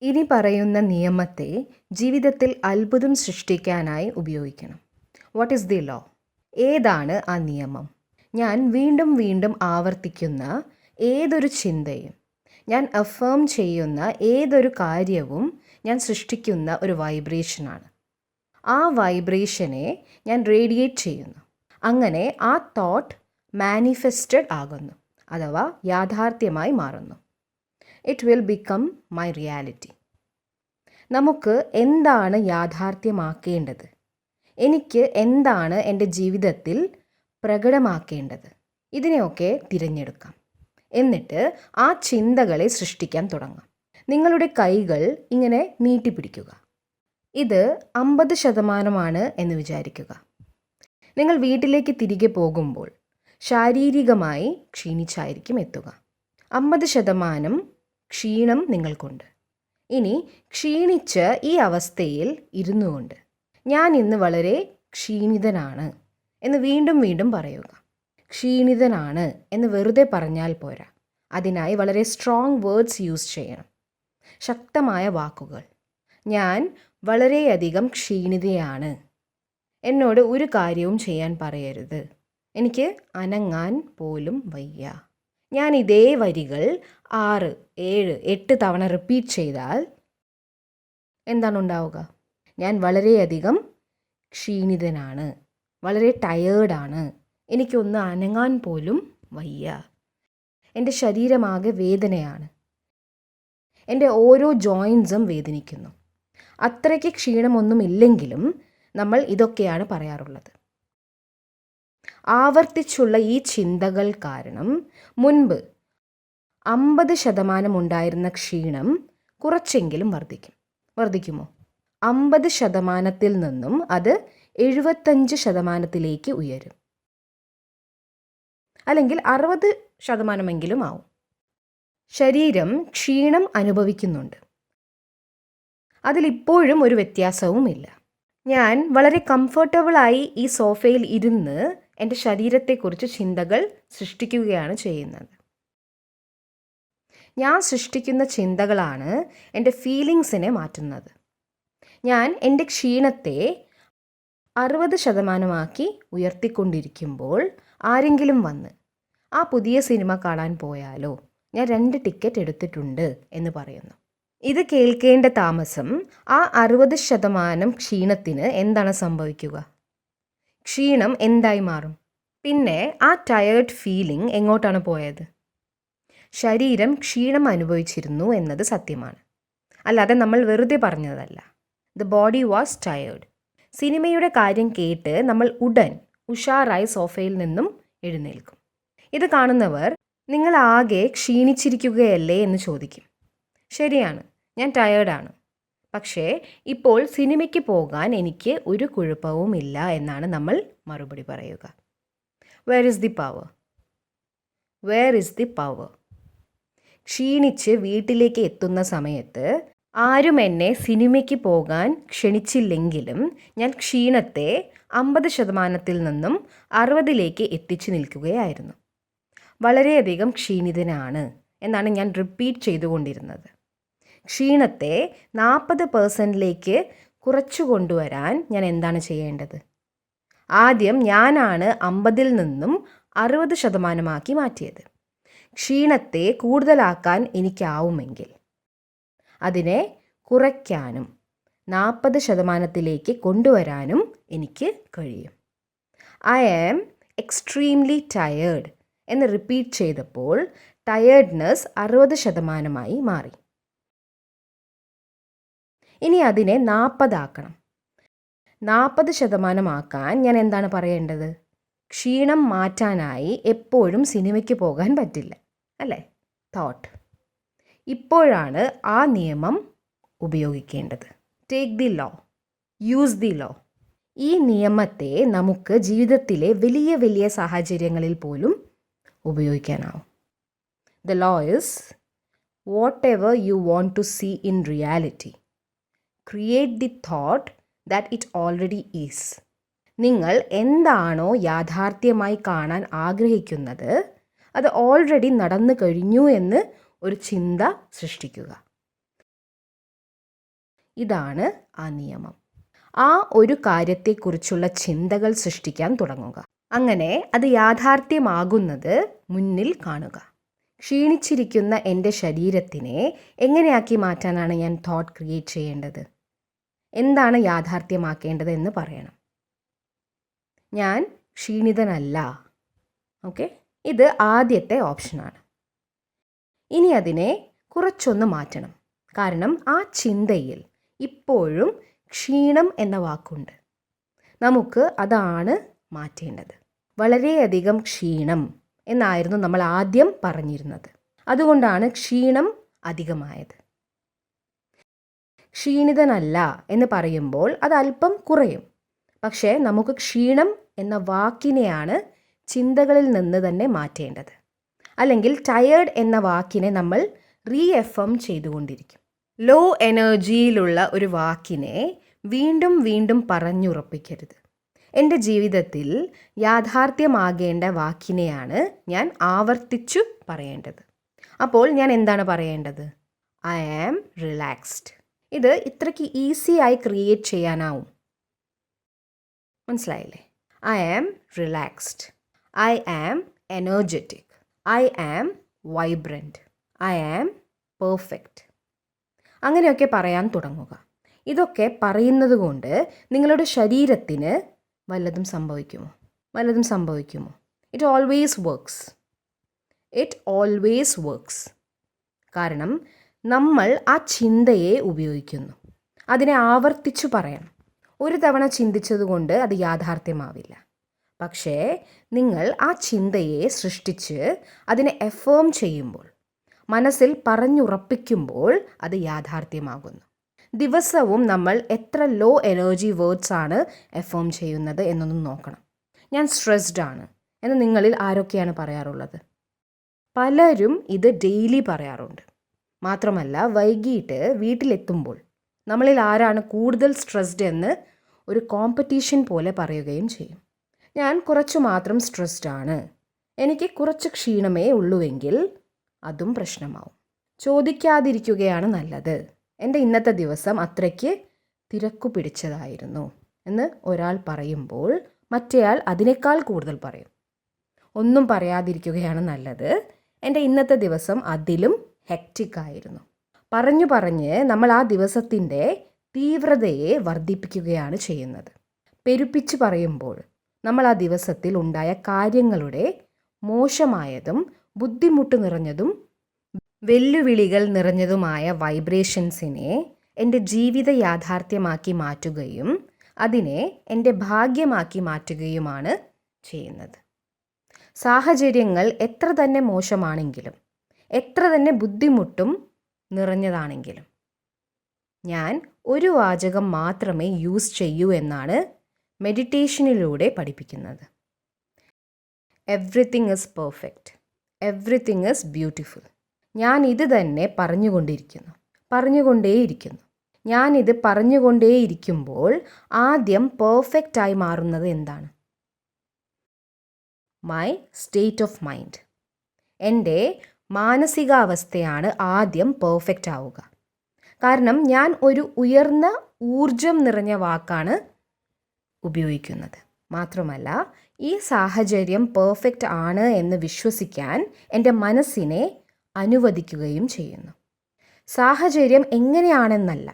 ഇനി പറയുന്ന നിയമത്തെ ജീവിതത്തിൽ അത്ഭുതം സൃഷ്ടിക്കാനായി ഉപയോഗിക്കണം. What is the law? ഏതാണ് ആ നിയമം? ഞാൻ വീണ്ടും വീണ്ടും ആവർത്തിക്കുന്ന ഏതൊരു ചിന്തയും, ഞാൻ അഫേം ചെയ്യുന്ന ഏതൊരു കാര്യവും ഞാൻ സൃഷ്ടിക്കുന്ന ഒരു വൈബ്രേഷനാണ്. ആ വൈബ്രേഷനെ ഞാൻ റേഡിയേറ്റ് ചെയ്യുന്നു. അങ്ങനെ ആ തോട്ട് മാനിഫെസ്റ്റഡ് ആകുന്നു, അഥവാ യാഥാർത്ഥ്യമായി മാറുന്നു. It will become my reality. നമുക്ക് എന്താണ് യാഥാർത്ഥ്യമാക്കേണ്ടത്? എനിക്ക് എന്താണ് എൻ്റെ ജീവിതത്തിൽ പ്രകടമാക്കേണ്ടത്? ഇതിനെയൊക്കെ തിരഞ്ഞെടുക്കാം. എന്നിട്ട് ആ ചിന്തകളെ സൃഷ്ടിക്കാൻ തുടങ്ങാം. നിങ്ങളുടെ കൈകൾ ഇങ്ങനെ നീട്ടിപ്പിടിക്കുക. ഇത് 50% എന്ന് വിചാരിക്കുക. നിങ്ങൾ വീട്ടിലേക്ക് തിരികെ പോകുമ്പോൾ ശാരീരികമായി ക്ഷീണിച്ചായിരിക്കും എത്തുക. 50% ക്ഷീണം നിങ്ങൾക്കുണ്ട്. ഇനി ക്ഷീണിച്ച ഈ അവസ്ഥയിൽ ഇരുന്നു കൊണ്ട് ഞാൻ ഇന്ന് വളരെ ക്ഷീണിതനാണ് എന്ന് വീണ്ടും വീണ്ടും പറയുക. ക്ഷീണിതനാണ് എന്ന് വെറുതെ പറഞ്ഞാൽ പോരാ. അതിനായി വളരെ സ്ട്രോങ് വേർഡ്സ് യൂസ് ചെയ്യണം. ശക്തമായ വാക്കുകൾ. ഞാൻ വളരെയധികം ക്ഷീണിതയാണ്. എന്നോട് ഒരു കാര്യവും ചെയ്യാൻ പറയരുത്. എനിക്ക് അനങ്ങാൻ പോലും വയ്യ. ഞാൻ ഇതേ വരികൾ 6, 7, 8 തവണ റിപ്പീറ്റ് ചെയ്താൽ എന്താണ് ഉണ്ടാവുക? ഞാൻ വളരെയധികം ക്ഷീണിതനാണ്, വളരെ ടയേർഡാണ്, എനിക്കൊന്ന് അനങ്ങാൻ പോലും വയ്യ, എൻ്റെ ശരീരമാകെ വേദനയാണ്, എൻ്റെ ഓരോ ജോയിൻസും വേദനിക്കുന്നു. അത്രയ്ക്ക് ക്ഷീണമൊന്നുമില്ലെങ്കിലും നമ്മൾ ഇതൊക്കെയാണ് പറയാറുള്ളത്. ആവർത്തിച്ചുള്ള ഈ ചിന്തകൾ കാരണം മുൻപ് 50% ഉണ്ടായിരുന്ന ക്ഷീണം കുറച്ചെങ്കിലും വർദ്ധിക്കുമോ? 50%-ൽ നിന്നും അത് 75%-ലേക്ക് ഉയരും. അല്ലെങ്കിൽ 60%-എങ്കിലും ആവും. ശരീരം ക്ഷീണം അനുഭവിക്കുന്നുണ്ട്. അതിലിപ്പോഴും ഒരു വ്യത്യാസവുമില്ല. ഞാൻ വളരെ കംഫർട്ടബിളായി ഈ സോഫയിൽ ഇരുന്ന് എൻ്റെ ശരീരത്തെക്കുറിച്ച് ചിന്തകൾ സൃഷ്ടിക്കുകയാണ് ചെയ്യുന്നത്. ഞാൻ സൃഷ്ടിക്കുന്ന ചിന്തകളാണ് എൻ്റെ ഫീലിങ്സിനെ മാറ്റുന്നത്. ഞാൻ എൻ്റെ ക്ഷീണത്തെ 60%-ആക്കി ഉയർത്തിക്കൊണ്ടിരിക്കുമ്പോൾ ആരെങ്കിലും വന്ന് ആ പുതിയ സിനിമ കാണാൻ പോയാലോ, ഞാൻ 2 ടിക്കറ്റ് എടുത്തിട്ടുണ്ട് എന്ന് പറയുന്നു. ഇത് കേൾക്കേണ്ട താമസം ആ 60% ക്ഷീണത്തിന് എന്താണ് സംഭവിക്കുക? ക്ഷീണം എന്തായി മാറും? പിന്നെ ആ ടയേർഡ് ഫീലിംഗ് എങ്ങോട്ടാണ് പോയത്? ശരീരം ക്ഷീണം അനുഭവിച്ചിരുന്നു എന്നത് സത്യമാണ്, അല്ലാതെ നമ്മൾ വെറുതെ പറഞ്ഞതല്ല. The body was tired. സിനിമയുടെ കാര്യം കേട്ട് നമ്മൾ ഉടൻ ഉഷാറായി സോഫയിൽ നിന്നും എഴുന്നേൽക്കും. ഇത് കാണുന്നവർ നിങ്ങൾ ആകെ ക്ഷീണിച്ചിരിക്കുകയല്ലേ എന്ന് ചോദിക്കും. ശരിയാണ്, ഞാൻ ടയേർഡാണ്. പക്ഷേ ഇപ്പോൾ സിനിമയ്ക്ക് പോകാൻ എനിക്ക് ഒരു കുഴപ്പവുമില്ല എന്നാണ് നമ്മൾ മറുപടി പറയുക. Where is the power? Where is the power? ക്ഷീണിച്ച് വീട്ടിലേക്ക് എത്തുന്ന സമയത്ത് ആരും എന്നെ സിനിമയ്ക്ക് പോകാൻ ക്ഷണിച്ചില്ലെങ്കിലും ഞാൻ ക്ഷീണത്തെ 50%-ൽ നിന്നും 60%-ലേക്ക് എത്തിച്ചു നിൽക്കുകയായിരുന്നു. വളരെയധികം ക്ഷീണിതനാണ് എന്നാണ് ഞാൻ റിപ്പീറ്റ് ചെയ്തുകൊണ്ടിരുന്നത്. ക്ഷീണത്തെ 40%-ലേക്ക് കുറച്ചു കൊണ്ടുവരാൻ ഞാൻ എന്താണ് ചെയ്യേണ്ടത്? ആദ്യം ഞാനാണ് 50-ൽ നിന്നും 60%-ആക്കി മാറ്റിയത്. ക്ഷീണത്തെ കൂടുതലാക്കാൻ എനിക്കാവുമെങ്കിൽ അതിനെ കുറയ്ക്കാനും 40%-ലേക്ക് കൊണ്ടുവരാനും എനിക്ക് കഴിയും. ഐ ആം എക്സ്ട്രീംലി ടയേർഡ് എന്ന് റിപ്പീറ്റ് ചെയ്തപ്പോൾ ടയേർഡ്നെസ് 60%-ആയി മാറി. ഇനി അതിനെ 40 ആക്കണം. 40% ആക്കാൻ ഞാൻ എന്താണ് പറയേണ്ടത്? ക്ഷീണം മാറ്റാനായി എപ്പോഴും സിനിമയ്ക്ക് പോകാൻ പറ്റില്ല, അല്ലേ? തോട്ട്. ഇപ്പോഴാണ് ആ നിയമം ഉപയോഗിക്കേണ്ടത്. Take the law, use the law. ഈ നിയമത്തെ നമുക്ക് ജീവിതത്തിലെ വലിയ വലിയ സാഹചര്യങ്ങളിൽ പോലും ഉപയോഗിക്കാനാവും. The law is whatever you want to see in reality, create the thought that it already is. നിങ്ങൾ എന്താണോ യാഥാർത്ഥ്യമായി കാണാൻ ആഗ്രഹിക്കുന്നത് അത് ഓൾറെഡി നടന്നു കഴിഞ്ഞു എന്ന് ഒരു ചിന്ത സൃഷ്ടിക്കുക. ഇതാണ് ആ നിയമം. ആ ഒരു കാര്യത്തെക്കുറിച്ചുള്ള ചിന്തകൾ സൃഷ്ടിക്കാൻ തുടങ്ങുക. അങ്ങനെ അത് യാഥാർത്ഥ്യമാകുന്നത് മുന്നിൽ കാണുക. ക്ഷീണിച്ചിരിക്കുന്ന എൻ്റെ ശരീരത്തിനെ എങ്ങനെയാക്കി മാറ്റാനാണ് ഞാൻ തോട്ട് ക്രിയേറ്റ് ചെയ്യേണ്ടത്? എന്താണ് യാഥാർത്ഥ്യമാക്കേണ്ടത് എന്ന് പറയണം. ഞാൻ ക്ഷീണിതനല്ല. ഓക്കെ, ഇത് ആദ്യത്തെ ഓപ്ഷനാണ്. ഇനി അതിനെ കുറച്ചൊന്ന് മാറ്റണം. കാരണം ആ ചിന്തയിൽ ഇപ്പോഴും ക്ഷീണം എന്ന വാക്കുണ്ട്. നമുക്ക് അതാണ് മാറ്റേണ്ടത്. വളരെയധികം ക്ഷീണം എന്നായിരുന്നു നമ്മൾ ആദ്യം പറഞ്ഞിരുന്നത്. അതുകൊണ്ടാണ് ക്ഷീണം അധികമായത്. ക്ഷീണിതനല്ല എന്ന് പറയുമ്പോൾ അത് അല്പം കുറയും. പക്ഷേ നമുക്ക് ക്ഷീണം എന്ന വാക്കിനെയാണ് ചിന്തകളിൽ നിന്ന് തന്നെ മാറ്റേണ്ടത്. അല്ലെങ്കിൽ ടയേർഡ് എന്ന വാക്കിനെ നമ്മൾ റീഎഫേം ചെയ്തുകൊണ്ടിരിക്കും. ലോ എനർജിയിലുള്ള ഒരു വാക്കിനെ വീണ്ടും വീണ്ടും പറഞ്ഞുറപ്പിക്കരുത്. എൻ്റെ ജീവിതത്തിൽ യാഥാർത്ഥ്യമാകേണ്ട വാക്കിനെയാണ് ഞാൻ ആവർത്തിച്ചു പറയേണ്ടത്. അപ്പോൾ ഞാൻ എന്താണ് പറയേണ്ടത്? I am relaxed. ഇത് ഇത്രയ്ക്ക് ഈസിയായി ക്രിയേറ്റ് ചെയ്യാനാവും. മനസ്സിലായില്ലേ? I am relaxed. I am energetic. I am vibrant. I am perfect. അങ്ങനെയൊക്കെ പറയാൻ തുടങ്ങുക. ഇതൊക്കെ പറയുന്നത് കൊണ്ട് നിങ്ങളുടെ ശരീരത്തിന് വല്ലതും സംഭവിക്കുമോ? വല്ലതും സംഭവിക്കുമോ? It always works. It always works. കാരണം നമ്മൾ ആ ചിന്തയെ ഉപയോഗിക്കുന്നു. അതിനെ ആവർത്തിച്ചു പറയണം. ഒരു തവണ ചിന്തിച്ചതുകൊണ്ട് അത് യാഥാർത്ഥ്യമാവില്ല. പക്ഷേ നിങ്ങൾ ആ ചിന്തയെ സൃഷ്ടിച്ച് അതിനെ എഫേം ചെയ്യുമ്പോൾ, മനസ്സിൽ പറഞ്ഞുറപ്പിക്കുമ്പോൾ അത് യാഥാർത്ഥ്യമാകുന്നു. ദിവസവും നമ്മൾ എത്ര ലോ എനർജി വേർഡ്സ് ആണ് എഫേം ചെയ്യുന്നത് എന്നൊന്നും നോക്കണം. ഞാൻ സ്ട്രെസ്ഡ് ആണ് എന്ന് നിങ്ങളിൽ ആരൊക്കെയാണ് പറയാറുള്ളത്? പലരും ഇത് ഡെയിലി പറയാറുണ്ട്. മാത്രമല്ല, വൈകിട്ട് വീട്ടിലെത്തുമ്പോൾ നമ്മളിൽ ആരാണ് കൂടുതൽ സ്ട്രെസ്ഡ് എന്ന് ഒരു കോമ്പറ്റീഷൻ പോലെ പറയുകയും ചെയ്യും. ഞാൻ കുറച്ചു മാത്രം സ്ട്രെസ്ഡ് ആണ്, എനിക്ക് കുറച്ച് ക്ഷീണമേ ഉള്ളുവെങ്കിൽ അതും പ്രശ്നമാവും. ചോദിക്കാതിരിക്കുകയാണ് നല്ലത്. എൻ്റെ ഇന്നത്തെ ദിവസം അത്രയ്ക്ക് തിരക്കു പിടിച്ചതായിരുന്നു എന്ന് ഒരാൾ പറയുമ്പോൾ മറ്റേയാൾ അതിനേക്കാൾ കൂടുതൽ പറയും. ഒന്നും പറയാതിരിക്കുകയാണ് നല്ലത്. എൻ്റെ ഇന്നത്തെ ദിവസം അതിലും ഹെക്റ്റിക് ആയിരുന്നു. പറഞ്ഞു പറഞ്ഞ് നമ്മൾ ആ ദിവസത്തിൻ്റെ തീവ്രതയെ വർദ്ധിപ്പിക്കുകയാണ് ചെയ്യുന്നത്. പെരുപ്പിച്ച് പറയുമ്പോൾ നമ്മൾ ആ ദിവസത്തിൽ ഉണ്ടായ കാര്യങ്ങളുടെ മോശമായതും ബുദ്ധിമുട്ട് നിറഞ്ഞതും വെല്ലുവിളികൾ നിറഞ്ഞതുമായ വൈബ്രേഷൻസിനെ എൻ്റെ ജീവിത യാഥാർത്ഥ്യമാക്കി മാറ്റുകയും അതിനെ എൻ്റെ ഭാഗ്യമാക്കി മാറ്റുകയുമാണ് ചെയ്യുന്നത്. സാഹചര്യങ്ങൾ എത്ര തന്നെ മോശമാണെങ്കിലും, എത്ര തന്നെ ബുദ്ധിമുട്ടും നിറഞ്ഞതാണെങ്കിലും ഞാൻ ഒരു വാചകം മാത്രമേ യൂസ് ചെയ്യൂ എന്നാണ് മെഡിറ്റേഷനിലൂടെ പഠിപ്പിക്കുന്നത്. Everything is perfect. Everything is beautiful. ഞാൻ ഇത് തന്നെ പറഞ്ഞുകൊണ്ടേയിരിക്കുന്നു. ഞാനിത് പറഞ്ഞുകൊണ്ടേയിരിക്കുമ്പോൾ ആദ്യം പെർഫെക്റ്റായി മാറുന്നത് എന്താണ്? My state of mind. എൻ്റെ മാനസികാവസ്ഥയാണ് ആദ്യം പെർഫെക്റ്റ് ആവുക. കാരണം ഞാൻ ഒരു ഉയർന്ന ഊർജം നിറഞ്ഞ വാക്കാണ് ഉപയോഗിക്കുന്നത്. മാത്രമല്ല, ഈ സാഹചര്യം പെർഫെക്റ്റ് ആണ് എന്ന് വിശ്വസിക്കാൻ എൻ്റെ മനസ്സിനെ അനുവദിക്കുകയും ചെയ്യുന്നു. സാഹചര്യം എങ്ങനെയാണെന്നല്ല,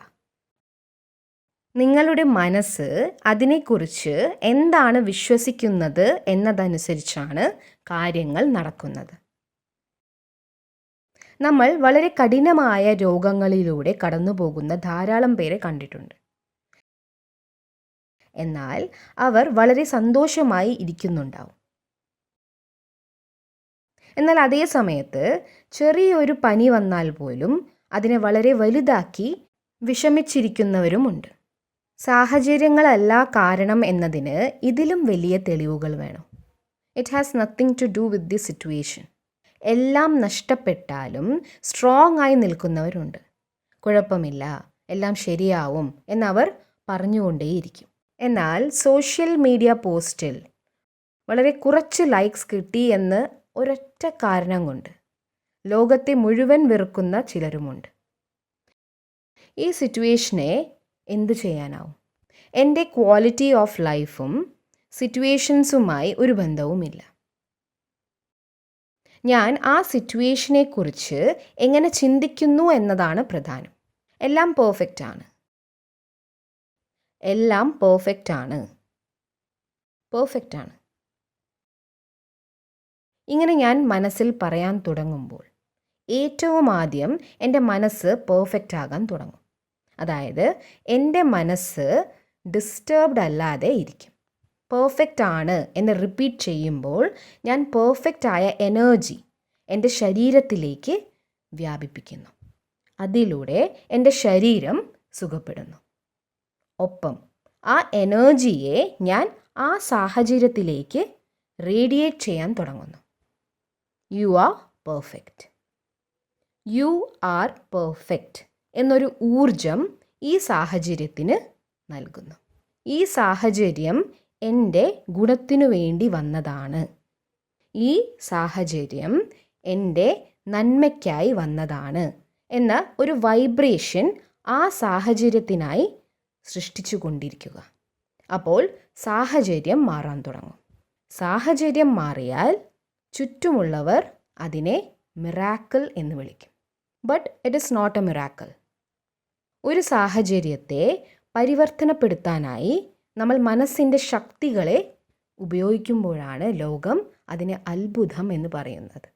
നിങ്ങളുടെ മനസ്സ് അതിനെക്കുറിച്ച് എന്താണ് വിശ്വസിക്കുന്നത് എന്നതനുസരിച്ചാണ് കാര്യങ്ങൾ നടക്കുന്നത്. നമ്മൾ വളരെ കഠിനമായ രോഗങ്ങളിലൂടെ കടന്നു പോകുന്ന ധാരാളം പേരെ കണ്ടിട്ടുണ്ട്. എന്നാൽ അവർ വളരെ സന്തോഷമായി ഇരിക്കുന്നുണ്ടാവും. എന്നാൽ അതേ സമയത്ത് ചെറിയൊരു പനി വന്നാൽ പോലും അതിനെ വളരെ വലുതാക്കി വിഷമിച്ചിരിക്കുന്നവരുമുണ്ട്. സാഹചര്യങ്ങളല്ല കാരണം എന്നതിന് ഇതിലും വലിയ തെളിവുകൾ വേണം. It has nothing to do with the situation. എല്ലാം നഷ്ടപ്പെട്ടാലും സ്ട്രോങ് ആയി നിൽക്കുന്നവരുണ്ട്. കുഴപ്പമില്ല, എല്ലാം ശരിയാവും എന്നവർ പറഞ്ഞുകൊണ്ടേയിരിക്കും. എന്നാൽ സോഷ്യൽ മീഡിയ പോസ്റ്റിൽ വളരെ കുറച്ച് ലൈക്സ് കിട്ടി എന്ന് ഒരൊറ്റ കാരണം കൊണ്ട് ലോകത്തെ മുഴുവൻ വെറുക്കുന്ന ചിലരുമുണ്ട്. ഈ സിറ്റുവേഷനെ എന്ത് ചെയ്യാനാവും? എൻ്റെ ക്വാളിറ്റി ഓഫ് ലൈഫും സിറ്റുവേഷൻസുമായി ഒരു ബന്ധവുമില്ല. ഞാൻ ആ സിറ്റുവേഷനെക്കുറിച്ച് എങ്ങനെ ചിന്തിക്കുന്നു എന്നതാണ് പ്രധാനം. എല്ലാം പെർഫെക്റ്റ് ആണ്. എല്ലാം പെർഫെക്റ്റ് ആണ്. പെർഫെക്റ്റ് ആണ്. ഇങ്ങനെ ഞാൻ മനസ്സിൽ പറയാൻ തുടങ്ങുമ്പോൾ ഏറ്റവും ആദ്യം എൻ്റെ മനസ്സ് പെർഫെക്റ്റ് ആകാൻ തുടങ്ങും. അതായത് എൻ്റെ മനസ്സ് ഡിസ്റ്റർബ്ഡ് അല്ലാതെ ഇരിക്കും. പെർഫെക്റ്റ് ആണ് എന്ന് റിപ്പീറ്റ് ചെയ്യുമ്പോൾ ഞാൻ പെർഫെക്റ്റ് ആയ എനർജി എൻ്റെ ശരീരത്തിലേക്ക് വ്യാപിപ്പിക്കുന്നു. അതിലൂടെ എൻ്റെ ശരീരം സുഖപ്പെടുന്നു. ഒപ്പം ആ എനർജിയെ ഞാൻ ആ സാഹചര്യത്തിലേക്ക് റേഡിയേറ്റ് ചെയ്യാൻ തുടങ്ങുന്നു. You are perfect. You are perfect എന്നൊരു ഊർജം ഈ സാഹചര്യത്തിന് നൽകുന്നു. ഈ സാഹചര്യം എൻ്റെ ഗുണത്തിനു വേണ്ടി വന്നതാണ്. ഈ സാഹചര്യം എൻ്റെ നന്മയ്ക്കായി വന്നതാണ് എന്ന ഒരു വൈബ്രേഷൻ ആ സാഹചര്യത്തിനായി സൃഷ്ടിച്ചു കൊണ്ടിരിക്കുക. അപ്പോൾ സാഹചര്യം മാറാൻ തുടങ്ങും. സാഹചര്യം മാറിയാൽ ചുറ്റുമുള്ളവർ അതിനെ മിറാക്കിൾ എന്ന് വിളിക്കും. But it is not a miracle. ഒരു സാഹചര്യത്തെ പരിവർത്തനപ്പെടുത്താനായി നമ്മൾ മനസ്സിൻ്റെ ശക്തികളെ ഉപയോഗിക്കുമ്പോഴാണ് ലോകം അതിനെ അത്ഭുതം എന്ന് പറയുന്നത്.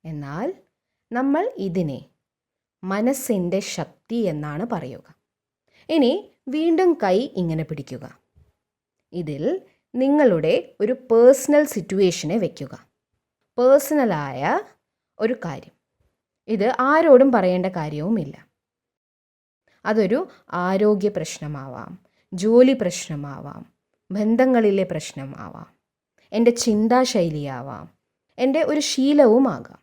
എന്നാൽ നമ്മൾ ഇതിനെ മനസ്സിൻ്റെ ശക്തി എന്നാണ് പറയുക. ഇനി വീണ്ടും കൈ ഇങ്ങനെ പിടിക്കുക. ഇതിൽ നിങ്ങളുടെ ഒരു പേഴ്സണൽ സിറ്റുവേഷനെ വയ്ക്കുക. പേഴ്സണലായ ഒരു കാര്യം. ഇത് ആരോടും പറയേണ്ട കാര്യവുമില്ല. അതൊരു ആരോഗ്യ പ്രശ്നമാവാം, ജോലി പ്രശ്നമാവാം, ബന്ധങ്ങളിലെ പ്രശ്നമാവാം, എൻ്റെ ചിന്താശൈലിയാവാം, എൻ്റെ ഒരു ശീലവുമാകാം.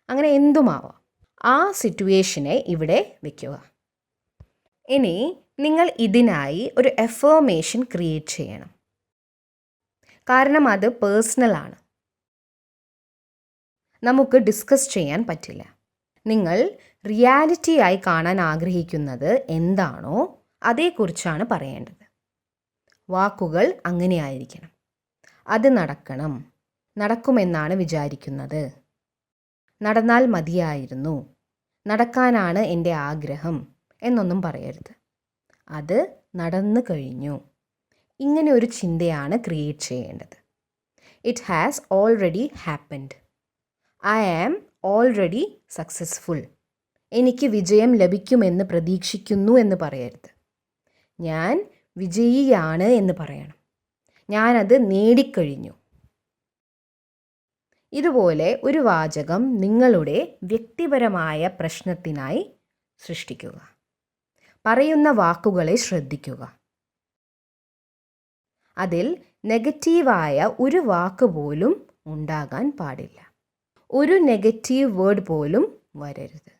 അങ്ങനെ എന്തുമാവാം. ആ സിറ്റുവേഷനെ ഇവിടെ വയ്ക്കുക. ഇനി നിങ്ങൾ ഇതിനായി ഒരു എഫർമേഷൻ ക്രിയേറ്റ് ചെയ്യണം. കാരണം അത് പേഴ്സണലാണ്. നമുക്ക് ഡിസ്കസ് ചെയ്യാൻ പറ്റില്ല. നിങ്ങൾ റിയാലിറ്റിയായി കാണാൻ ആഗ്രഹിക്കുന്നത് എന്താണോ അതേക്കുറിച്ചാണ് പറയേണ്ടത്. വാക്കുകൾ അങ്ങനെയായിരിക്കണം. അത് നടക്കണം, നടക്കുമെന്നാണ് വിചാരിക്കുന്നത്, നടന്നാൽ മതിയായിരുന്നു, നടക്കാനാണ് എൻ്റെ ആഗ്രഹം എന്നൊന്നും പറയരുത്. അത് നടന്നു കഴിഞ്ഞു. ഇങ്ങനെ ഒരു ചിന്തയാണ് ക്രിയേറ്റ് ചെയ്യേണ്ടത്. It has already happened. I am already successful. എനിക്ക് വിജയം ലഭിക്കുമെന്ന് പ്രതീക്ഷിക്കുന്നു എന്ന് പറയരുത്. ഞാൻ വിജയിയാണ് എന്ന് പറയണം. ഞാനത് നേടിക്കഴിഞ്ഞു. ഇതുപോലെ ഒരു വാചകം നിങ്ങളുടെ വ്യക്തിപരമായ പ്രശ്നത്തിനായി സൃഷ്ടിക്കുക. പറയുന്ന വാക്കുകളെ ശ്രദ്ധിക്കുക. അതിൽ നെഗറ്റീവായ ഒരു വാക്ക് പോലും ഉണ്ടാകാൻ പാടില്ല. ഒരു നെഗറ്റീവ് വേർഡ് പോലും വരരുത്.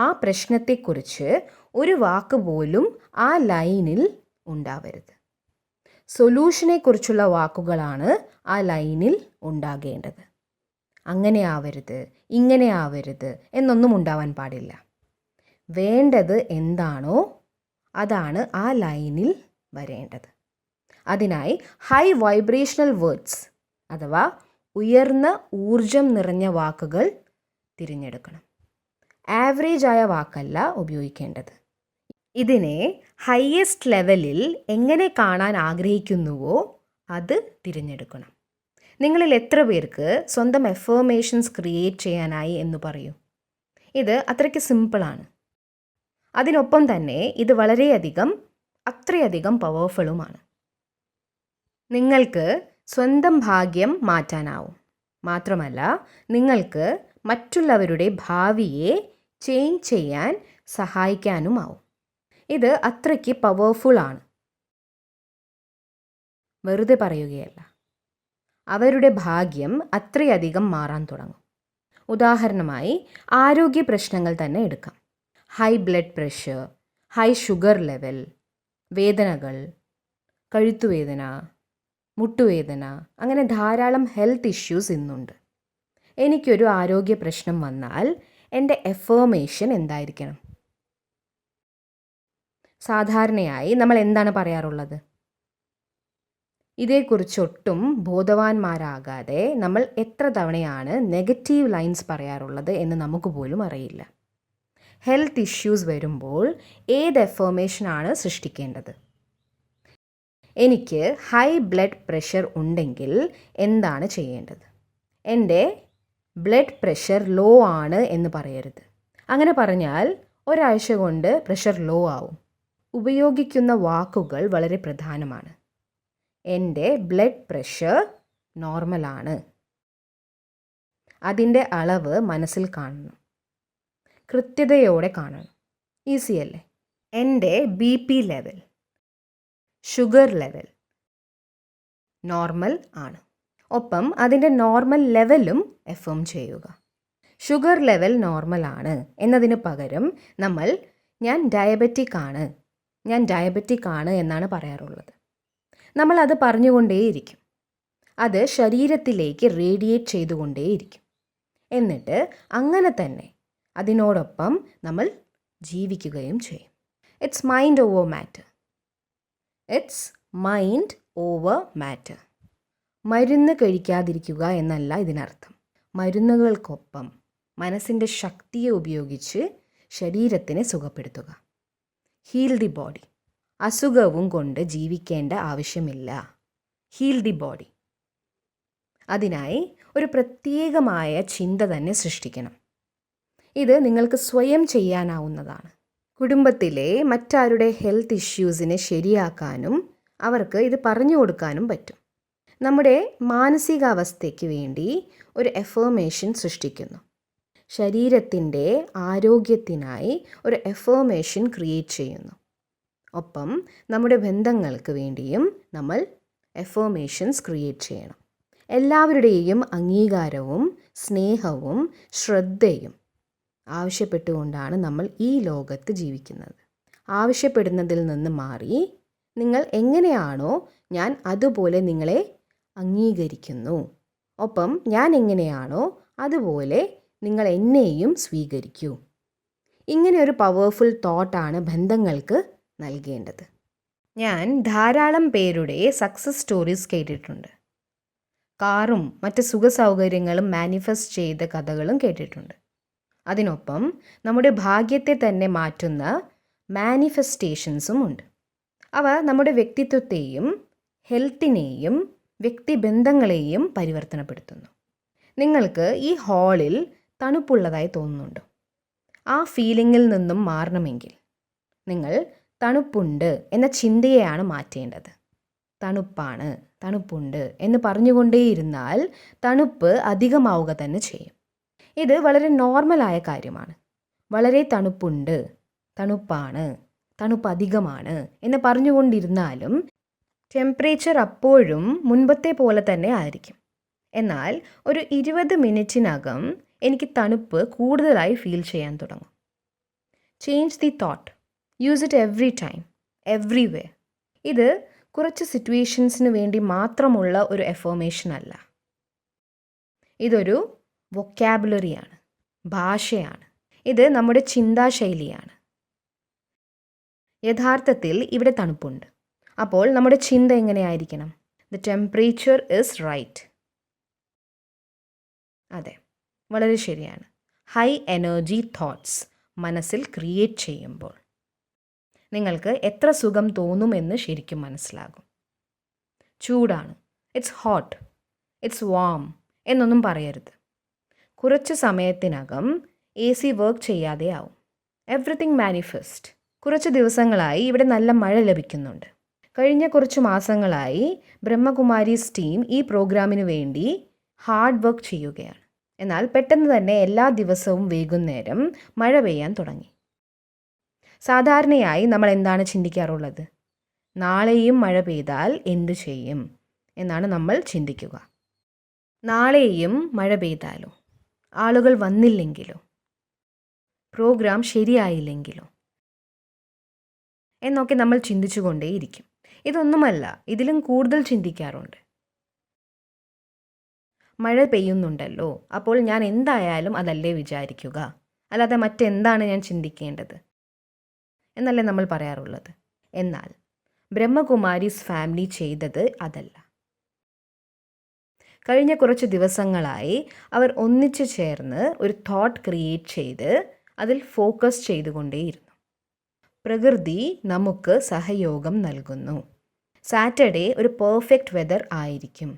ആ പ്രശ്നത്തെക്കുറിച്ച് ഒരു വാക്ക് പോലും ആ ലൈനിൽ ഉണ്ടാവരുത്. സൊല്യൂഷനെക്കുറിച്ചുള്ള വാക്കുകളാണ് ആ ലൈനിൽ ഉണ്ടാകേണ്ടത്. അങ്ങനെ ആവരുത്, ഇങ്ങനെ ആവരുത് എന്നൊന്നും ഉണ്ടാവാൻ പാടില്ല. വേണ്ടത് എന്താണോ അതാണ് ആ ലൈനിൽ വരേണ്ടത്. അതിനായി ഹൈ വൈബ്രേഷണൽ വേർഡ്സ് അഥവാ ഉയർന്ന ഊർജം നിറഞ്ഞ വാക്കുകൾ തിരഞ്ഞെടുക്കണം. ആവറേജ് ആയ വാക്കല്ല ഉപയോഗിക്കേണ്ടത്. ഇതിനെ ഹയസ്റ്റ് ലെവലിൽ എങ്ങനെ കാണാൻ ആഗ്രഹിക്കുന്നുവോ അത് തിരഞ്ഞെടുക്കണം. നിങ്ങളിൽ എത്ര പേർക്ക് സ്വന്തം എഫർമേഷൻസ് ക്രിയേറ്റ് ചെയ്യാനായി എന്ന് പറയൂ. ഇത് അത്രയ്ക്ക് സിമ്പിളാണ്. അതിനൊപ്പം തന്നെ ഇത് അത്രയധികം പവർഫുള്ളുമാണ്. നിങ്ങൾക്ക് സ്വന്തം ഭാഗ്യം മാറ്റാനാവും. മാത്രമല്ല നിങ്ങൾക്ക് മറ്റുള്ളവരുടെ ഭാവിയെ ചേഞ്ച് ചെയ്യാൻ സഹായിക്കാനുമാവും. ഇത് അത്രയ്ക്ക് പവർഫുള്ളാണ്. വെറുതെ പറയുകയല്ല. അവരുടെ ഭാഗ്യം അത്രയധികം മാറാൻ തുടങ്ങും. ഉദാഹരണമായി ആരോഗ്യ പ്രശ്നങ്ങൾ തന്നെ എടുക്കാം. High blood pressure, high sugar level, വേദനകൾ, കഴുത്തുവേദന, മുട്ടുവേദന, അങ്ങനെ ധാരാളം ഹെൽത്ത് ഇഷ്യൂസ് ഇന്നുണ്ട്. എനിക്കൊരു ആരോഗ്യ പ്രശ്നം വന്നാൽ എൻ്റെ എഫേർമേഷൻ എന്തായിരിക്കണം? സാധാരണയായി നമ്മൾ എന്താണ് പറയാറുള്ളത്? ഇതേക്കുറിച്ചൊട്ടും ബോധവാന്മാരാകാതെ നമ്മൾ എത്ര തവണയാണ് നെഗറ്റീവ് ലൈൻസ് പറയാറുള്ളത് എന്ന് നമുക്ക് പോലും അറിയില്ല. ഹെൽത്ത് ഇഷ്യൂസ് വരുമ്പോൾ ഏത് എഫേർമേഷനാണ് സൃഷ്ടിക്കേണ്ടത്? എനിക്ക് ഹൈ ബ്ലഡ് പ്രഷർ ഉണ്ടെങ്കിൽ എന്താണ് ചെയ്യേണ്ടത്? എൻ്റെ ബ്ലഡ് പ്രഷർ ലോ ആണ് എന്ന് പറയരുത്. അങ്ങനെ പറഞ്ഞാൽ ഒരാഴ്ച കൊണ്ട് പ്രഷർ ലോ ആവും. ഉപയോഗിക്കുന്ന വാക്കുകൾ വളരെ പ്രധാനമാണ്. എൻ്റെ ബ്ലഡ് പ്രഷർ നോർമലാണ്. അതിൻ്റെ അളവ് മനസ്സിൽ കാണണം, കൃത്യതയോടെ കാണണം. ഈസി അല്ലേ? എൻ്റെ BP level, sugar level normal ആണ്. ഒപ്പം അതിൻ്റെ നോർമൽ ലെവലും എഫേം ചെയ്യുക. ഷുഗർ ലെവൽ നോർമൽ ആണ് എന്നതിന് പകരം നമ്മൾ ഞാൻ ഡയബറ്റിക് ആണ് എന്നാണ് പറയാറുള്ളത്. നമ്മൾ അത് പറഞ്ഞുകൊണ്ടേയിരിക്കും. അത് ശരീരത്തിലേക്ക് റേഡിയേറ്റ് ചെയ്തുകൊണ്ടേയിരിക്കും. എന്നിട്ട് അങ്ങനെ തന്നെ അതിനോടൊപ്പം നമ്മൾ ജീവിക്കുകയും ചെയ്യും. It's mind over matter. It's mind over matter. മരുന്ന് കഴിക്കാതിരിക്കുക എന്നല്ല ഇതിനർത്ഥം. മരുന്നുകൾക്കൊപ്പം മനസ്സിൻ്റെ ശക്തിയെ ഉപയോഗിച്ച് ശരീരത്തിനെ സുഖപ്പെടുത്തുക. Heal the body. അസുഖവും കൊണ്ട് ജീവിക്കേണ്ട ആവശ്യമില്ല. Heal the body. അതിനായി ഒരു പ്രത്യേകമായ ചിന്ത തന്നെ സൃഷ്ടിക്കണം. ഇത് നിങ്ങൾക്ക് സ്വയം ചെയ്യാനാവുന്നതാണ്. കുടുംബത്തിലെ മറ്റാരുടെ ഹെൽത്ത് ഇഷ്യൂസിനെ ശരിയാക്കാനും അവർക്ക് ഇത് പറഞ്ഞു കൊടുക്കാനും പറ്റും. നമ്മുടെ മാനസികാവസ്ഥയ്ക്ക് വേണ്ടി ഒരു എഫേർമേഷൻ സൃഷ്ടിക്കുന്നു. ശരീരത്തിൻ്റെ ആരോഗ്യത്തിനായി ഒരു എഫേർമേഷൻ ക്രിയേറ്റ് ചെയ്യുന്നു. ഒപ്പം നമ്മുടെ ബന്ധങ്ങൾക്ക് വേണ്ടിയും നമ്മൾ എഫേർമേഷൻസ് ക്രിയേറ്റ് ചെയ്യണം. എല്ലാവരുടെയും അംഗീകാരവും സ്നേഹവും ശ്രദ്ധയും ആവശ്യപ്പെട്ടുകൊണ്ടാണ് നമ്മൾ ഈ ലോകത്ത് ജീവിക്കുന്നത്. ആവശ്യപ്പെടുന്നതിൽ നിന്ന് മാറി നിങ്ങൾ എങ്ങനെയാണോ ഞാൻ അതുപോലെ നിങ്ങളെ അംഗീകരിക്കുന്നു. ഒപ്പം ഞാൻ എങ്ങനെയാണോ അതുപോലെ നിങ്ങൾ എന്നെയും സ്വീകരിക്കൂ. ഇങ്ങനെ ഒരു പവർഫുൾ തോട്ടാണ് ബന്ധങ്ങൾക്ക് നൽകേണ്ടത്. ഞാൻ ധാരാളം പേരുടെ സക്സസ് സ്റ്റോറീസ് കേട്ടിട്ടുണ്ട്. കാറും മറ്റ് സുഖസൗകര്യങ്ങളും മാനിഫെസ്റ്റ് ചെയ്ത കഥകളും കേട്ടിട്ടുണ്ട്. അതിനൊപ്പം നമ്മുടെ ഭാഗ്യത്തെ തന്നെ മാറ്റുന്ന മാനിഫെസ്റ്റേഷൻസും ഉണ്ട്. അവ നമ്മുടെ വ്യക്തിത്വത്തെയും ഹെൽത്തിനെയും വ്യക്തിബന്ധങ്ങളെയും പരിവർത്തനപ്പെടുത്തുന്നു. നിങ്ങൾക്ക് ഈ ഹാളിൽ തണുപ്പുള്ളതായി തോന്നുന്നുണ്ടോ? ആ ഫീലിങ്ങിൽ നിന്നും മാറണമെങ്കിൽ നിങ്ങൾ തണുപ്പുണ്ട് എന്ന ചിന്തയെയാണ് മാറ്റേണ്ടത്. തണുപ്പുണ്ട് എന്ന് പറഞ്ഞുകൊണ്ടേയിരുന്നാൽ തണുപ്പ് അധികമാവുക തന്നെ ചെയ്യും. ഇത് വളരെ നോർമലായ കാര്യമാണ്. വളരെ തണുപ്പുണ്ട്, തണുപ്പ് അധികമാണ് എന്ന് പറഞ്ഞുകൊണ്ടിരുന്നാലും ടെമ്പറേച്ചർ അപ്പോഴും മുൻപത്തെ പോലെ തന്നെ ആയിരിക്കും. എന്നാൽ ഒരു 20 മിനിറ്റിനകം എനിക്ക് തണുപ്പ് കൂടുതലായി ഫീൽ ചെയ്യാൻ തുടങ്ങും. Change the thought. Use it every time, everywhere. ഇത് കുറച്ച് സിറ്റുവേഷൻസിന് വേണ്ടി മാത്രമുള്ള ഒരു എഫേർമേഷൻ അല്ല. ഇതൊരു വൊക്കാബുലറിയാണ്, ഭാഷയാണ്. ഇത് നമ്മുടെ ചിന്താശൈലിയാണ്. യഥാർത്ഥത്തിൽ ഇവിടെ തണുപ്പുണ്ട്. അപ്പോൾ നമ്മുടെ ചിന്ത എങ്ങനെയായിരിക്കണം? The temperature is right. അതെ, വളരെ ശരിയാണ്. ഹൈ എനർജി തോട്ട്സ് മനസ്സിൽ ക്രിയേറ്റ് ചെയ്യുമ്പോൾ നിങ്ങൾക്ക് എത്ര സുഖം തോന്നുമെന്ന് ശരിക്കും മനസ്സിലാകും. ചൂടാണ്, ഇറ്റ്സ് ഹോട്ട്, ഇറ്റ്സ് വാം എന്നൊന്നും പറയരുത്. കുറച്ച് സമയത്തിനകം AC വർക്ക് ചെയ്യാതെ ആവും. Everything manifest. കുറച്ച് ദിവസങ്ങളായി ഇവിടെ നല്ല മഴ ലഭിക്കുന്നുണ്ട്. കഴിഞ്ഞ കുറച്ച് മാസങ്ങളായി ബ്രഹ്മകുമാരീസ് ടീം ഈ പ്രോഗ്രാമിന് വേണ്ടി ഹാർഡ് വർക്ക് ചെയ്യുകയാണ്. എന്നാൽ പെട്ടെന്ന് തന്നെ എല്ലാ ദിവസവും വൈകുന്നേരം മഴ പെയ്യാൻ തുടങ്ങി. സാധാരണയായി നമ്മൾ എന്താണ് ചിന്തിക്കാറുള്ളത്? നാളെയും മഴ പെയ്താൽ എന്തു ചെയ്യും എന്നാണ് നമ്മൾ ചിന്തിക്കുക. നാളെയും മഴ പെയ്താലോ? ആളുകൾ വന്നില്ലെങ്കിലോ? പ്രോഗ്രാം ശരിയായില്ലെങ്കിലോ എന്നൊക്കെ നമ്മൾ ചിന്തിച്ചുകൊണ്ടേയിരിക്കും. ഇതൊന്നുമല്ല, ഇതിലും കൂടുതൽ ചിന്തിക്കാറുണ്ട്. മഴ പെയ്യുന്നുണ്ടല്ലോ, അപ്പോൾ ഞാൻ എന്തായാലും അതല്ലേ വിചാരിക്കുക, അല്ലാതെ മറ്റെന്താണ് ഞാൻ ചിന്തിക്കേണ്ടത് എന്നല്ലേ നമ്മൾ പറയാറുള്ളത്. എന്നാൽ ബ്രഹ്മകുമാരീസ് ഫാമിലി ചെയ്തത് അതല്ല. കഴിഞ്ഞ കുറച്ച് ദിവസങ്ങളായി അവർ ഒന്നിച്ചു ചേർന്ന് ഒരു തോട്ട് ക്രിയേറ്റ് ചെയ്ത് അതിൽ ഫോക്കസ് ചെയ്തുകൊണ്ടേയിരുന്നു. പ്രകൃതി നമുക്ക് സഹയോഗം നൽകുന്നു. സാറ്റർഡേ ഒരു പെർഫെക്റ്റ് വെതർ ആയിരിക്കും.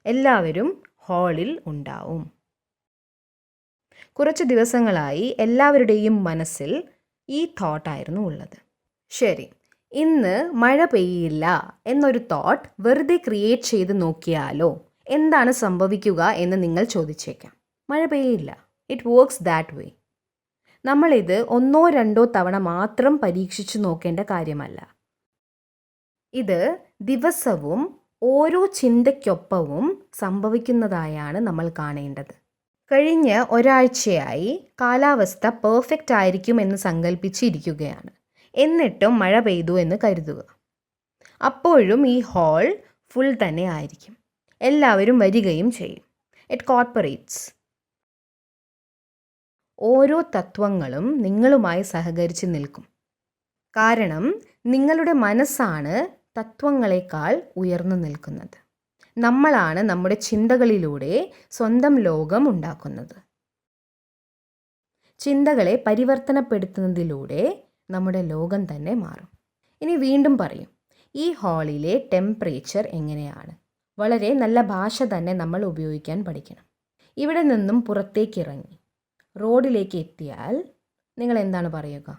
എല്ലാവരും ഹാളിൽ ഉണ്ടാവും. കുറച്ച് ദിവസങ്ങളായി എല്ലാവരുടെയും മനസ്സിൽ ഈ തോട്ടായിരുന്നു ഉള്ളത്. ശരി, ഇന്ന് മഴ പെയ്യില്ല എന്നൊരു തോട്ട് വെറുതെ ക്രിയേറ്റ് ചെയ്ത് നോക്കിയാലോ? എന്താണ് സംഭവിക്കുക എന്ന് നിങ്ങൾ ചോദിച്ചേക്കാം. മഴ പെയ്യില്ല. It works that way. നമ്മളിത് 1-2 തവണ മാത്രം പരീക്ഷിച്ചു നോക്കേണ്ട കാര്യമല്ല. ഇത് ദിവസവും ഓരോ ചിന്തയ്ക്കൊപ്പവും സംഭവിക്കുന്നതായാണ് നമ്മൾ കാണേണ്ടത്. കഴിഞ്ഞ ഒരാഴ്ചയായി കാലാവസ്ഥ പെർഫെക്റ്റ് ആയിരിക്കും എന്ന് സങ്കല്പിച്ചിരിക്കുകയാണ്. എന്നിട്ടും മഴ പെയ്തു എന്ന് കരുതുക. അപ്പോഴും ഈ ഹാൾ ഫുൾ തന്നെ ആയിരിക്കും. എല്ലാവരും വരികയും ചെയ്യും. It corporates. ഓരോ തത്വങ്ങളും നിങ്ങളുമായി സഹകരിച്ച് നിൽക്കും. കാരണം നിങ്ങളുടെ മനസ്സാണ് തത്വങ്ങളെക്കാൾ ഉയർന്നു നിൽക്കുന്നത്. നമ്മളാണ് നമ്മുടെ ചിന്തകളിലൂടെ സ്വന്തം ലോകം ഉണ്ടാക്കുന്നത്. ചിന്തകളെ പരിവർത്തനപ്പെടുത്തുന്നതിലൂടെ നമ്മുടെ ലോകം തന്നെ മാറും. ഇനി വീണ്ടും പറയും, ഈ ഹാളിലെ ടെമ്പറേച്ചർ എങ്ങനെയാണ്? വളരെ നല്ല ഭാഷ തന്നെ നമ്മൾ ഉപയോഗിക്കാൻ പഠിക്കണം. ഇവിടെ നിന്നും പുറത്തേക്കിറങ്ങി റോഡിലേക്ക് എത്തിയാൽ നിങ്ങൾ എന്താണ് പറയുക?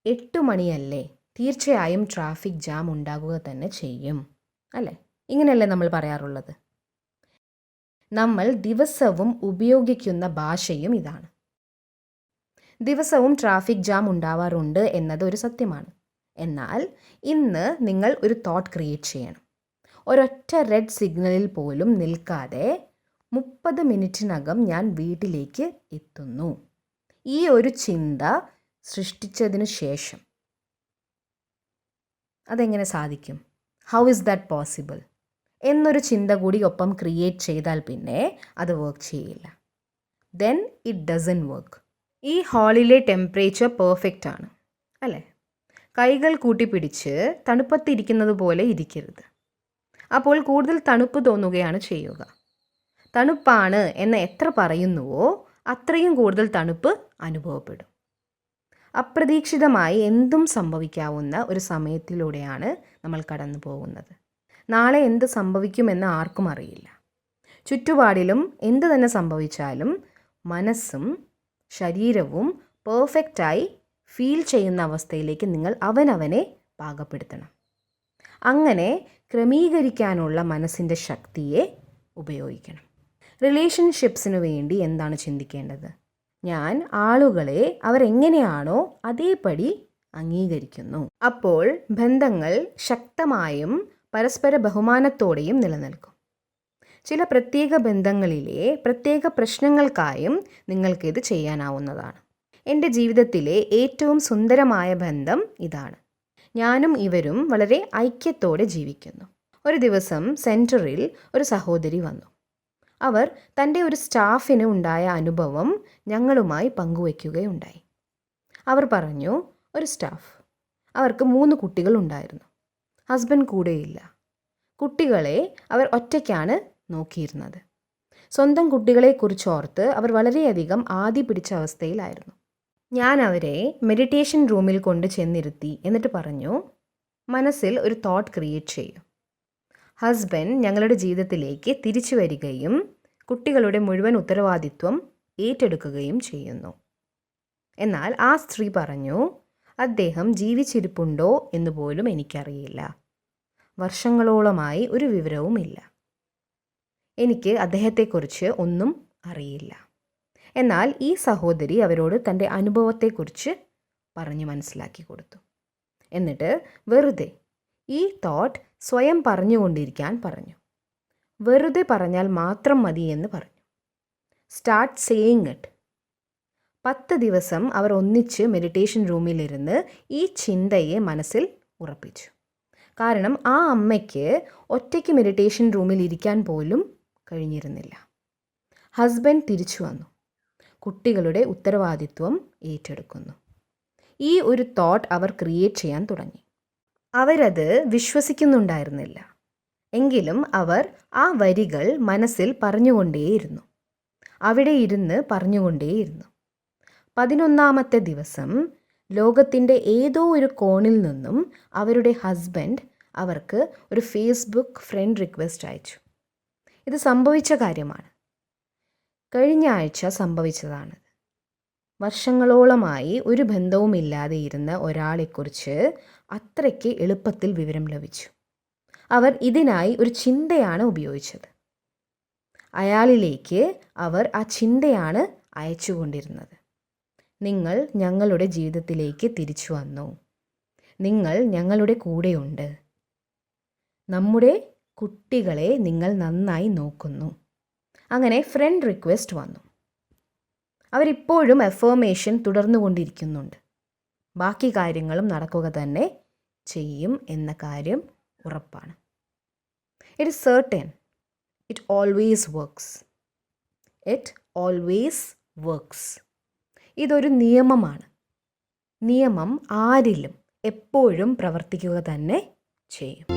8 മണിയല്ലേ, തീർച്ചയായും ട്രാഫിക് ജാം ഉണ്ടാകുക തന്നെ ചെയ്യും, അല്ലേ? ഇങ്ങനെയല്ലേ നമ്മൾ പറയാറുള്ളത്. നമ്മൾ ദിവസവും ഉപയോഗിക്കുന്ന ഭാഷയും ഇതാണ്. ദിവസവും ട്രാഫിക് ജാം ഉണ്ടാവാറുണ്ട് എന്നത് ഒരു സത്യമാണ്. എന്നാൽ ഇന്ന് നിങ്ങൾ ഒരു തോട്ട് ക്രിയേറ്റ് ചെയ്യണം. ഒരൊറ്റ റെഡ് സിഗ്നലിൽ പോലും നിൽക്കാതെ 30 മിനിറ്റിനകം ഞാൻ വീട്ടിലേക്ക് എത്തുന്നു. ഈ ഒരു ചിന്ത സൃഷ്ടിച്ചതിനു ശേഷം അതെങ്ങനെ സാധിക്കും? ഹൗ ഇസ് ദാറ്റ് പോസിബിൾ എന്നൊരു ചിന്ത കൂടി ഒപ്പം ക്രിയേറ്റ് ചെയ്താൽ പിന്നെ അത് വർക്ക് ചെയ്യില്ല. Then it doesn't work. ഈ ഹാളിലെ ടെമ്പറേച്ചർ പെർഫെക്റ്റ് ആണ്, അല്ലേ? കൈകൾ കൂട്ടിപ്പിടിച്ച് തണുപ്പത്തിരിക്കുന്നത് പോലെ ഇരിക്കരുത്. അപ്പോൾ കൂടുതൽ തണുപ്പ് തോന്നുകയാണ് ചെയ്യുക. തണുപ്പാണ് എന്ന് എത്ര പറയുന്നുവോ അത്രയും കൂടുതൽ തണുപ്പ് അനുഭവപ്പെടും. അപ്രതീക്ഷിതമായി എന്തും സംഭവിക്കാവുന്ന ഒരു സമയത്തിലൂടെയാണ് നമ്മൾ കടന്നു പോകുന്നത്. നാളെ എന്ത് സംഭവിക്കുമെന്ന് ആർക്കും അറിയില്ല. ചുറ്റുപാടിലും എന്ത് തന്നെ സംഭവിച്ചാലും മനസ്സും ശരീരവും പെർഫെക്റ്റായി ഫീൽ ചെയ്യുന്ന അവസ്ഥയിലേക്ക് നിങ്ങൾ അവനവനെ പാകപ്പെടുത്തണം. അങ്ങനെ ക്രമീകരിക്കാനുള്ള മനസ്സിൻ്റെ ശക്തിയെ ഉപയോഗിക്കണം. റിലേഷൻഷിപ്സിനു വേണ്ടി എന്താണ് ചിന്തിക്കേണ്ടത്? ഞാൻ ആളുകളെ അവരെങ്ങനെയാണോ അതേപടി അംഗീകരിക്കുന്നു. അപ്പോൾ ബന്ധങ്ങൾ ശക്തമായും പരസ്പര ബഹുമാനത്തോടെയും നിലനിൽക്കും. ചില പ്രത്യേക ബന്ധങ്ങളിലെ പ്രത്യേക പ്രശ്നങ്ങൾക്കായും നിങ്ങൾക്കിത് ചെയ്യാനാവുന്നതാണ്. എൻ്റെ ജീവിതത്തിലെ ഏറ്റവും സുന്ദരമായ ബന്ധം ഇതാണ്. ഞാനും ഇവരും വളരെ ഐക്യത്തോടെ ജീവിക്കുന്നു. ഒരു ദിവസം സെൻറ്ററിൽ ഒരു സഹോദരി വന്നു. അവർ തൻ്റെ ഒരു സ്റ്റാഫിന് ഉണ്ടായ അനുഭവം ഞങ്ങളുമായി പങ്കുവയ്ക്കുകയുണ്ടായി. അവർ പറഞ്ഞു, ഒരു സ്റ്റാഫ്, അവർക്ക് 3 കുട്ടികൾ ഉണ്ടായിരുന്നു. ഹസ്ബൻഡ് കൂടെയില്ല. കുട്ടികളെ അവർ ഒറ്റയ്ക്കാണ് നോക്കിയിരുന്നത്. സ്വന്തം കുട്ടികളെക്കുറിച്ചോർത്ത് അവർ വളരെയധികം ആദി പിടിച്ച അവസ്ഥയിലായിരുന്നു. ഞാൻ അവരെ മെഡിറ്റേഷൻ റൂമിൽ കൊണ്ട് ചെന്നിരുത്തി. എന്നിട്ട് പറഞ്ഞു, മനസ്സിൽ ഒരു തോട്ട് ക്രിയേറ്റ് ചെയ്യും. ഹസ്ബൻഡ് ഞങ്ങളുടെ ജീവിതത്തിലേക്ക് തിരിച്ചു വരികയും കുട്ടികളുടെ മുഴുവൻ ഉത്തരവാദിത്വം ഏറ്റെടുക്കുകയും ചെയ്യുന്നു. എന്നാൽ ആ സ്ത്രീ പറഞ്ഞു, അദ്ദേഹം ജീവിച്ചിരിപ്പുണ്ടോ എന്ന് പോലും എനിക്കറിയില്ല. വർഷങ്ങളോളമായി ഒരു വിവരവുമില്ല. എനിക്ക് അദ്ദേഹത്തെക്കുറിച്ച് ഒന്നും അറിയില്ല. എന്നാൽ ഈ സഹോദരി അവരോട് തൻ്റെ അനുഭവത്തെക്കുറിച്ച് പറഞ്ഞ് മനസ്സിലാക്കി കൊടുത്തു. എന്നിട്ട് വെറുതെ ഈ തോട്ട് സ്വയം പറഞ്ഞുകൊണ്ടിരിക്കാൻ പറഞ്ഞു. വെറുതെ പറഞ്ഞാൽ മാത്രം മതി എന്ന് പറഞ്ഞു. Start saying it. 10 ദിവസം അവർ ഒന്നിച്ച് മെഡിറ്റേഷൻ റൂമിലിരുന്ന് ഈ ചിന്തയെ മനസ്സിൽ ഉറപ്പിച്ചു. കാരണം ആ അമ്മയ്ക്ക് ഒറ്റയ്ക്ക് മെഡിറ്റേഷൻ റൂമിൽ ഇരിക്കാൻ പോലും കഴിഞ്ഞിരുന്നില്ല. ഹസ്ബൻഡ് തിരിച്ചു വന്നു. കുട്ടികളുടെ ഉത്തരവാദിത്വം ഏറ്റെടുക്കുന്നു. ഈ ഒരു തോട്ട് അവർ ക്രിയേറ്റ് ചെയ്യാൻ തുടങ്ങി. അവരത് വിശ്വസിക്കുന്നുണ്ടായിരുന്നില്ല. എങ്കിലും അവർ ആ വരികൾ മനസ്സിൽ പറഞ്ഞുകൊണ്ടേയിരുന്നു. അവിടെ ഇരുന്ന് പറഞ്ഞുകൊണ്ടേയിരുന്നു. 11ാമത്തെ ദിവസം ലോകത്തിൻ്റെ ഏതോ ഒരു കോണിൽ നിന്നും അവരുടെ ഹസ്ബൻഡ് അവർക്ക് ഒരു ഫേസ്ബുക്ക് ഫ്രണ്ട് റിക്വസ്റ്റ് അയച്ചു. ഇത് സംഭവിച്ച കാര്യമാണ്. കഴിഞ്ഞ ആഴ്ച സംഭവിച്ചതാണത്. വർഷങ്ങളോളമായി ഒരു ബന്ധവുമില്ലാതെ ഇരുന്ന ഒരാളെക്കുറിച്ച് അത്രയ്ക്ക് എളുപ്പത്തിൽ വിവരം ലഭിച്ചു. അവർ ഇതിനായി ഒരു ചിന്തയാണ് ഉപയോഗിച്ചത്. അയാളിലേക്ക് അവർ ആ ചിന്തയാണ് അയച്ചുകൊണ്ടിരുന്നത്. നിങ്ങൾ ഞങ്ങളുടെ ജീവിതത്തിലേക്ക് തിരിച്ചു വന്നു. നിങ്ങൾ ഞങ്ങളുടെ കൂടെയുണ്ട്. നമ്മുടെ കുട്ടികളെ നിങ്ങൾ നന്നായി നോക്കുന്നു. അങ്ങനെ ഫ്രണ്ട് റിക്വസ്റ്റ് വന്നു. അവരിപ്പോഴും അഫർമേഷൻ തുടർന്നുകൊണ്ടിരിക്കുന്നുണ്ട്. ബാക്കി കാര്യങ്ങളും നടക്കുക തന്നെ ചെയ്യും എന്ന കാര്യം ഉറപ്പാണ്. It is certain. It always works. It always works. ഇതൊരു നിയമമാണ്. നിയമം ആരിലും എപ്പോഴും പ്രവർത്തിക്കുക തന്നെ ചെയ്യും.